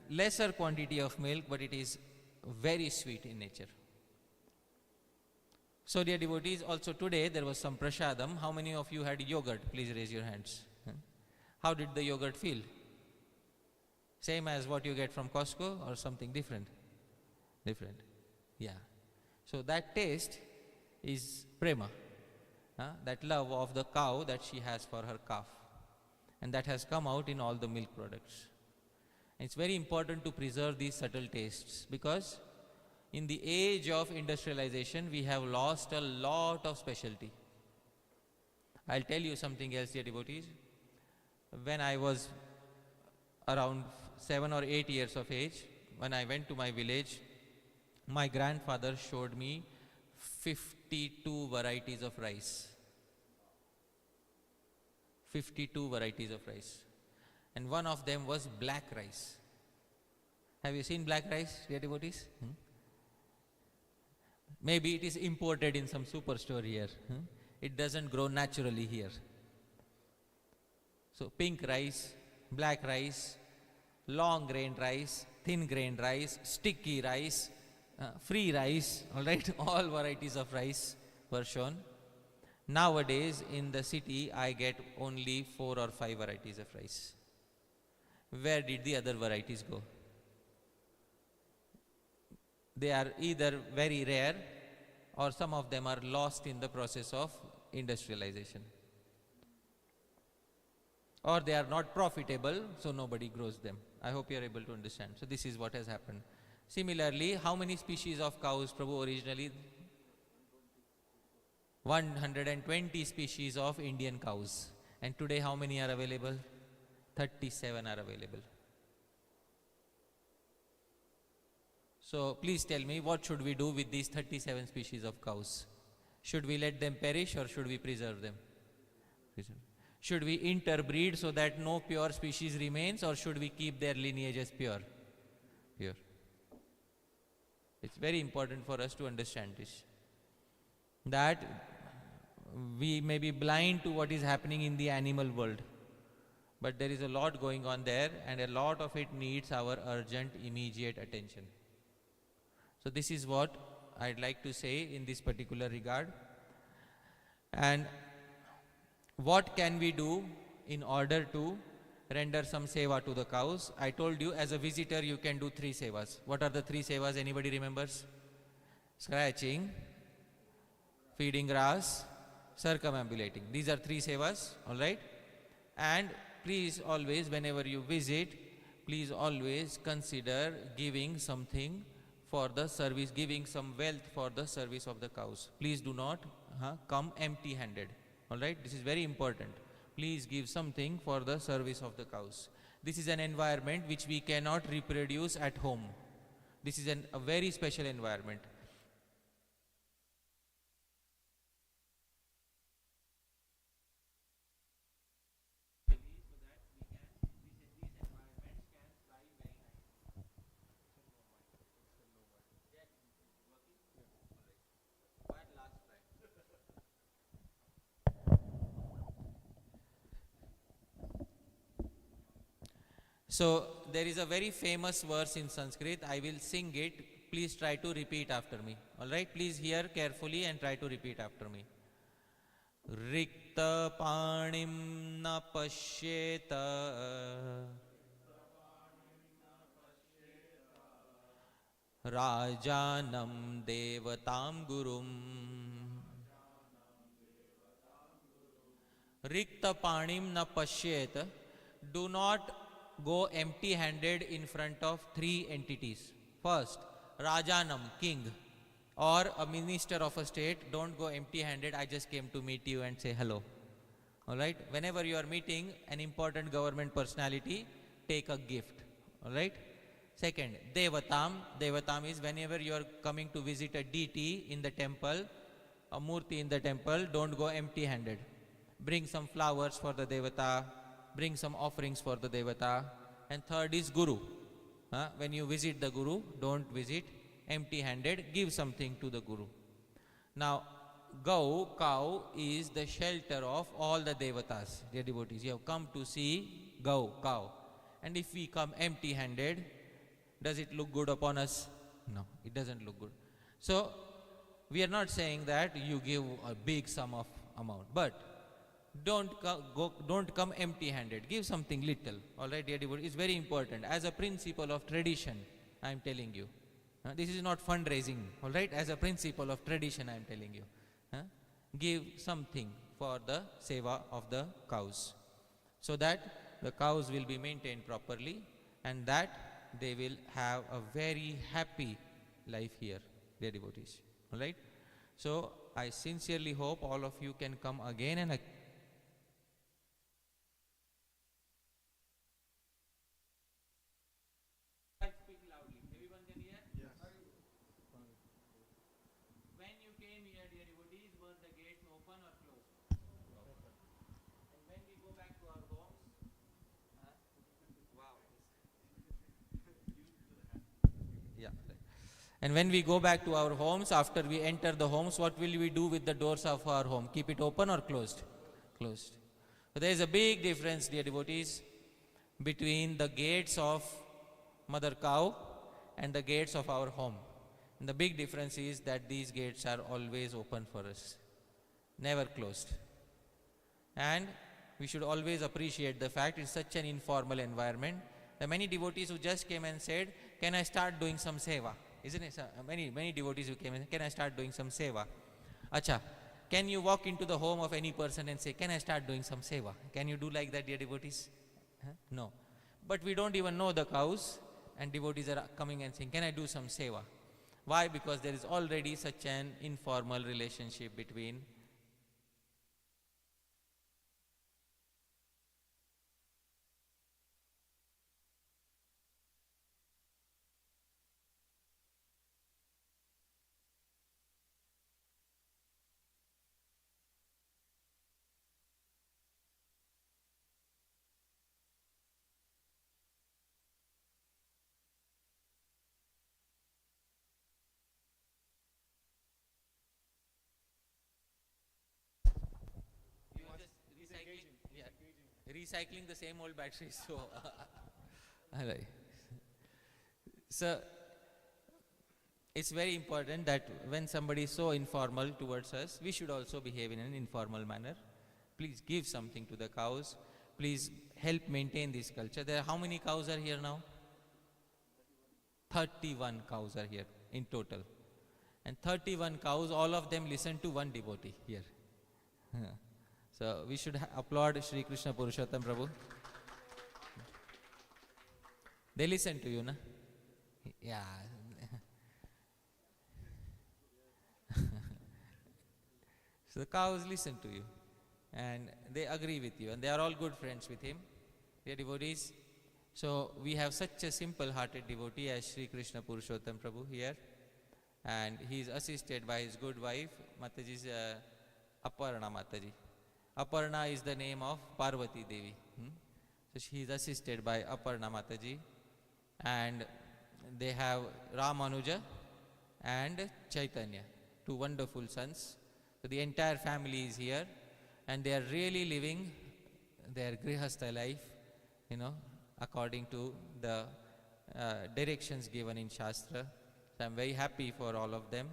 lesser quantity of milk, but it is very sweet in nature. So dear devotees, also today there was some prasadam. How many of you had yogurt? Please raise your hands. How did the yogurt feel? Same as what you get from Costco or something different? Different. Yeah. So that taste is prema. That love of the cow that she has for her calf. And that has come out in all the milk products. And it's very important to preserve these subtle tastes, because in the age of industrialization, we have lost a lot of specialty. I'll tell you something else, dear devotees. When I was around 7 or 8 years of age, when I went to my village, my grandfather showed me 52 varieties of rice. 52 varieties of rice. And one of them was black rice. Have you seen black rice, dear devotees? Maybe it is imported in some superstore here. It doesn't grow naturally here. So pink rice, black rice, long grain rice, thin grain rice, sticky rice, free rice, all right, all varieties of rice were shown. Nowadays in the city I get only 4 or 5 varieties of rice. Where did the other varieties go? They are either very rare or some of them are lost in the process of industrialization. Or they are not profitable, so nobody grows them. I hope you are able to understand. So this is what has happened. Similarly, how many species of cows, Prabhu, originally? 120 species of Indian cows. And today how many are available? 37 are available. So please tell me, what should we do with these 37 species of cows? Should we let them perish or should we preserve them? Preserve. Should we interbreed so that no pure species remains, or should we keep their lineages pure? Pure. It's very important for us to understand this. That we may be blind to what is happening in the animal world, but there is a lot going on there, and a lot of it needs our urgent, immediate attention. So this is what I'd like to say in this particular regard. And what can we do in order to render some seva to the cows? I told you, as a visitor you can do 3 sevas. What are the 3 sevas? Anybody remembers? Scratching, feeding grass, circumambulating. These are 3 sevas, all right? And please always, whenever you visit, please always consider giving something for the service, giving some wealth for the service of the cows. Please do not come empty-handed. All right, this is very important. Please give something for the service of the cows. This is an environment which we cannot reproduce at home. This is a very special environment. So there is a very famous verse in Sanskrit. I will sing it. Please try to repeat after me. All right? Please hear carefully and try to repeat after me. Rikta panim na pashyeta Rajanam devatam gurum Rikta panim na pashyet. Do not go empty-handed in front of three entities. First, Rajanam, king, or a minister of a state. Don't go empty-handed. I just came to meet you and say hello. Alright? Whenever you are meeting an important government personality, take a gift. Alright? Second, Devatam. Devatam is whenever you are coming to visit a deity in the temple, a murti in the temple, don't go empty-handed. Bring some flowers for the Devata, bring some offerings for the Devata. And third is Guru. When you visit the Guru, don't visit empty-handed, give something to the Guru. Now, cow, is the shelter of all the Devatas, dear devotees. You have come to see cow. And if we come empty-handed, does it look good upon us? No, it doesn't look good. So, we are not saying that you give a big sum of amount, but don't come empty-handed. Give something little. All right, dear devotees, it's very important. As a principle of tradition, I am telling you. This is not fundraising. All right, as a principle of tradition, I am telling you. Give something for the seva of the cows, so that the cows will be maintained properly, and that they will have a very happy life here, dear devotees. All right. So I sincerely hope all of you can come again and again. Speak loudly. Everyone can hear? Yes. When you came here, dear devotees, were the gates open or closed? Open. And when we go back to our homes, wow. Yeah. And when we go back to our homes, after we enter the homes, what will we do with the doors of our home? Keep it open or closed? Closed. So there is a big difference, dear devotees, between the gates of Mother Cow and the gates of our home. And the big difference is that these gates are always open for us, never closed. And we should always appreciate the fact it's such an informal environment. There are many devotees who just came and said, can I start doing some seva? Isn't it? Many devotees who came and said, can I start doing some seva? Acha, can you walk into the home of any person and say, can I start doing some seva? Can you do like that, dear devotees? No. But we don't even know the cows, and devotees are coming and saying, can I do some seva? Why? Because there is already such an informal relationship between recycling the same old batteries. So, alright. So, it's very important that when somebody is so informal towards us, we should also behave in an informal manner. Please give something to the cows. Please help maintain this culture. There are how many cows are here now? 31 cows are here in total. And 31 cows, all of them listen to one devotee here. So we should applaud Shri Krishna Purushottam Prabhu. They listen to you, na? Yeah. So the cows listen to you and they agree with you, and they are all good friends with him. They are devotees. So we have such a simple hearted devotee as Shri Krishna Purushottam Prabhu here, and he is assisted by his good wife, Mataji's Aparna Mataji. Aparna is the name of Parvati Devi. So she is assisted by Aparna Mataji, and they have Ramanuja and Chaitanya, two wonderful sons. So the entire family is here, and they are really living their grihastha life, according to the directions given in Shastra. So I am very happy for all of them,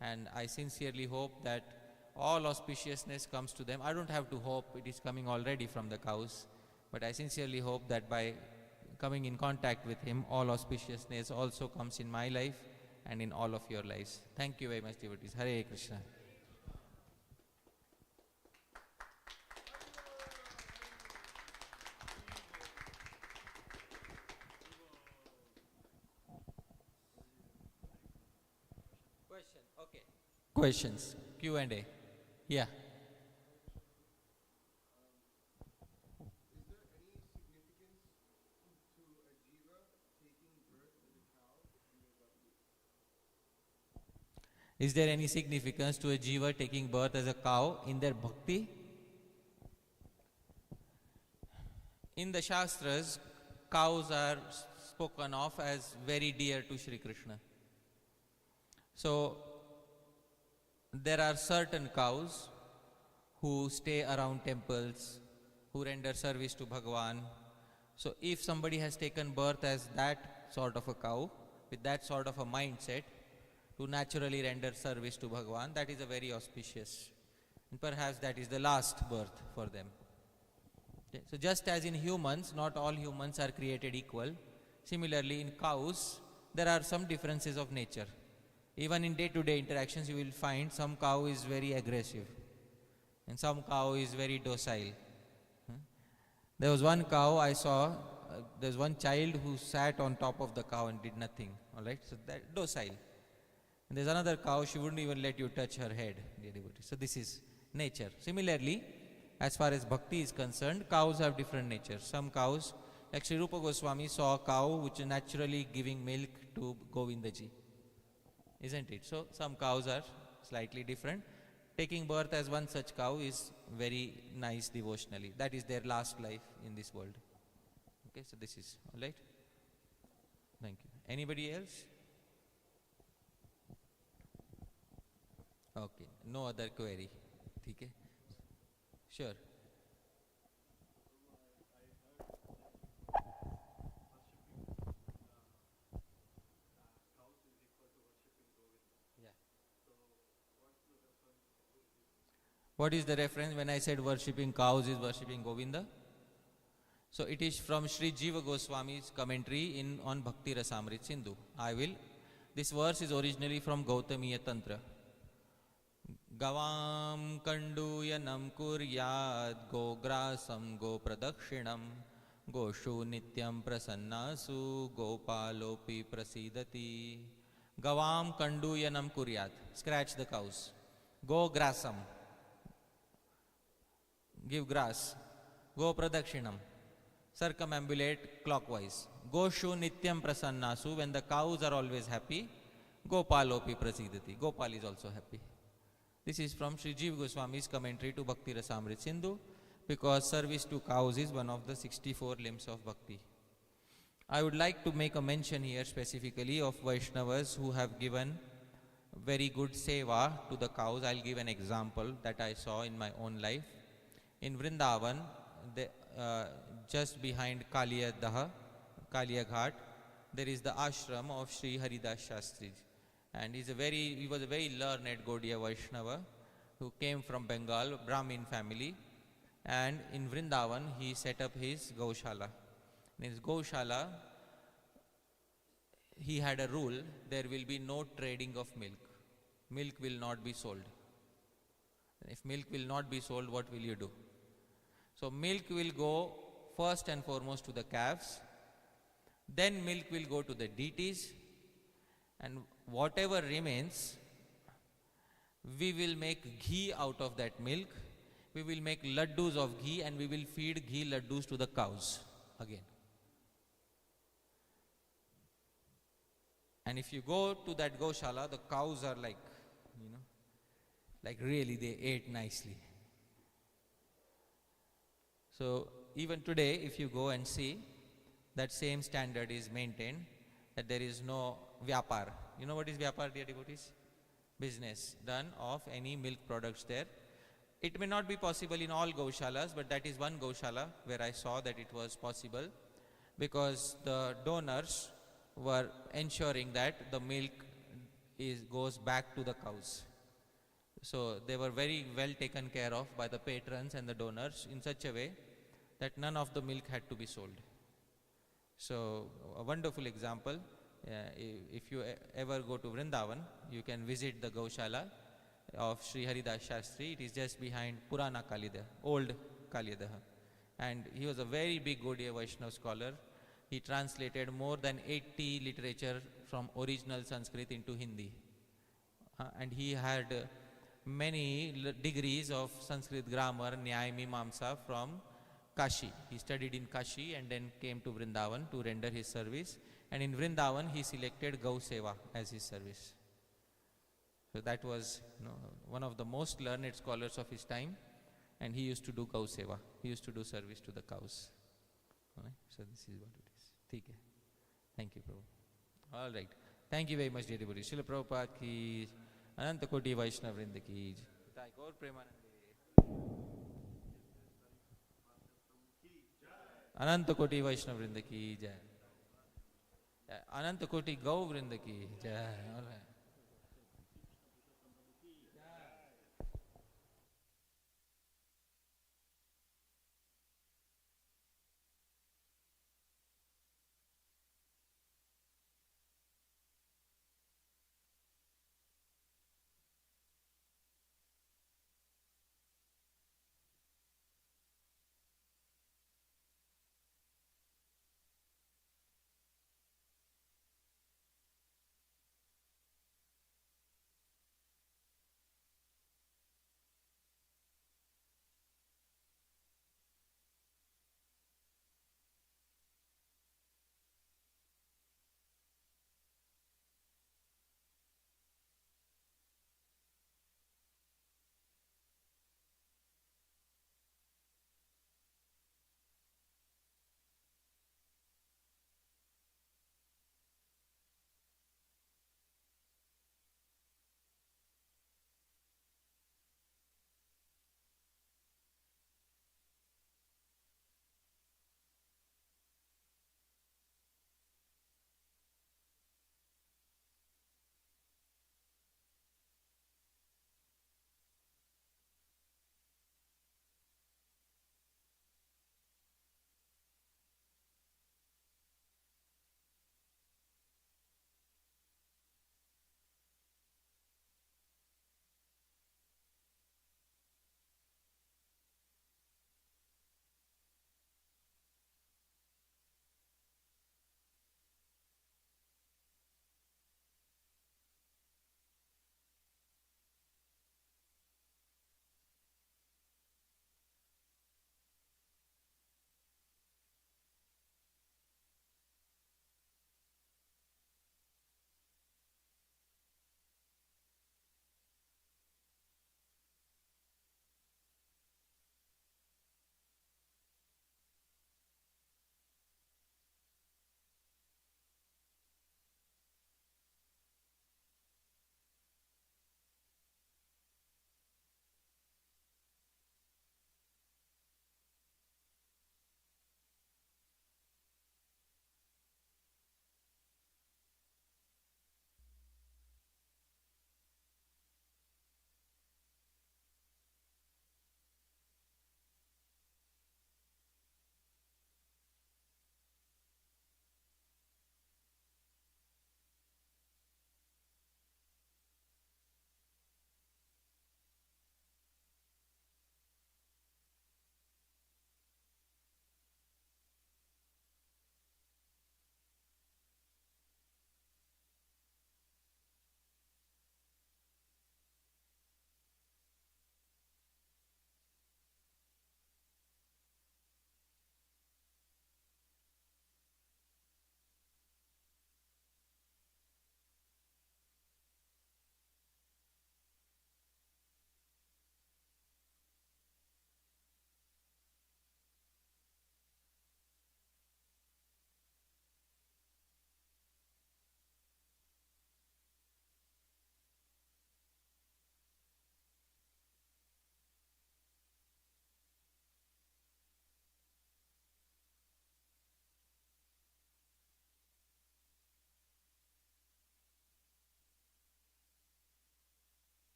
and I sincerely hope that all auspiciousness comes to them. I don't have to hope, it is coming already from the cows, but I sincerely hope that by coming in contact with him, all auspiciousness also comes in my life and in all of your lives. Thank you very much, devotees. Hare Krishna. Okay. Questions. Q&A. Yeah. Is there any significance to a jiva taking birth as a cow in their bhakti? In the Shastras, cows are spoken of as very dear to Sri Krishna. So, there are certain cows who stay around temples, who render service to Bhagavan. So, if somebody has taken birth as that sort of a cow, with that sort of a mindset, to naturally render service to Bhagavan, that is a very auspicious. And perhaps that is the last birth for them. Okay. So just as in humans, not all humans are created equal. Similarly, in cows, there are some differences of nature. Even in day-to-day interactions, you will find some cow is very aggressive and some cow is very docile. There was one cow I saw, there's one child who sat on top of the cow and did nothing. Alright, so that docile. And there's another cow, she wouldn't even let you touch her head, dear devotees. So this is nature. Similarly, as far as bhakti is concerned, cows have different natures. Some cows, like Sri Rupa Goswami saw a cow which is naturally giving milk to Govindaji. Isn't it? So some cows are slightly different. Taking birth as one such cow is very nice devotionally. That is their last life in this world. Okay, so this is all right. Thank you. Anybody else? Okay, no other query. Okay. Sure. Yeah. What is the reference when I said worshipping cows is worshipping Govinda? So it is from Sri Jiva Goswami's commentary on Bhakti Rasamrit Sindhu. This verse is originally from Gautamiya Tantra. Gavam kanduyanam kuryad gograsam go pradakshinam goshu nityam prasannasu gopalopi prasidati. Gavam kanduyanam kuryad. Scratch the cows. Go grasam. Give grass. Go pradakshinam. Circumambulate clockwise. Goshu nityam prasannasu. When the cows are always happy, gopalopi prasidati. Gopal is also happy. This is from Sri Jiva Goswami's commentary to Bhakti Rasamrit Sindhu, because service to cows is one of the 64 limbs of bhakti. I would like to make a mention here specifically of Vaishnavas who have given very good seva to the cows. I'll give an example that I saw in my own life. In Vrindavan, just behind Kaliya Ghat, there is the ashram of Sri Haridas Shastri. And he was a very learned Gaudiya Vaishnava who came from Bengal, Brahmin family. And in Vrindavan, he set up his Gaushala. In his Gaushala, he had a rule, there will be no trading of milk. Milk will not be sold. And if milk will not be sold, what will you do? So milk will go first and foremost to the calves. Then milk will go to the deities. And whatever remains, we will make ghee out of that milk. We will make laddus of ghee and we will feed ghee laddus to the cows again. And if you go to that Gaushala, the cows are like really they ate nicely. So even today, if you go and see, that same standard is maintained, that there is no vyapar. You know what is vyapar, dear devotees? Business done of any milk products there. It may not be possible in all Gaushalas, but that is one Gaushala where I saw that it was possible, because the donors were ensuring that the milk goes back to the cows. So they were very well taken care of by the patrons and the donors in such a way that none of the milk had to be sold. So a wonderful example. If you ever go to Vrindavan, you can visit the Gaushala of Sri Haridas Shastri. It is just behind Purana Kalidah, old Kalidah. And he was a very big Gaudiya Vaishnava scholar. He translated more than 80 literature from original Sanskrit into Hindi. And he had many degrees of Sanskrit grammar, Nyaya Mimamsa from Kashi. He studied in Kashi and then came to Vrindavan to render his service. And in Vrindavan, he selected Gau Seva as his service. So that was one of the most learned scholars of his time. And he used to do Gau Seva. He used to do service to the cows. All right? So this is what it is. ठीक है. Thank you, Prabhu. All right. Thank you very much, dear devotees. Srila Prabhupada ki, Ananta Koti Vaishnava Vrinda ki. Gaur Premanande. Ananta Koti Vaishnava Vrinda ki jai. Ananta Koti Gau Vrinda ki jai. All right.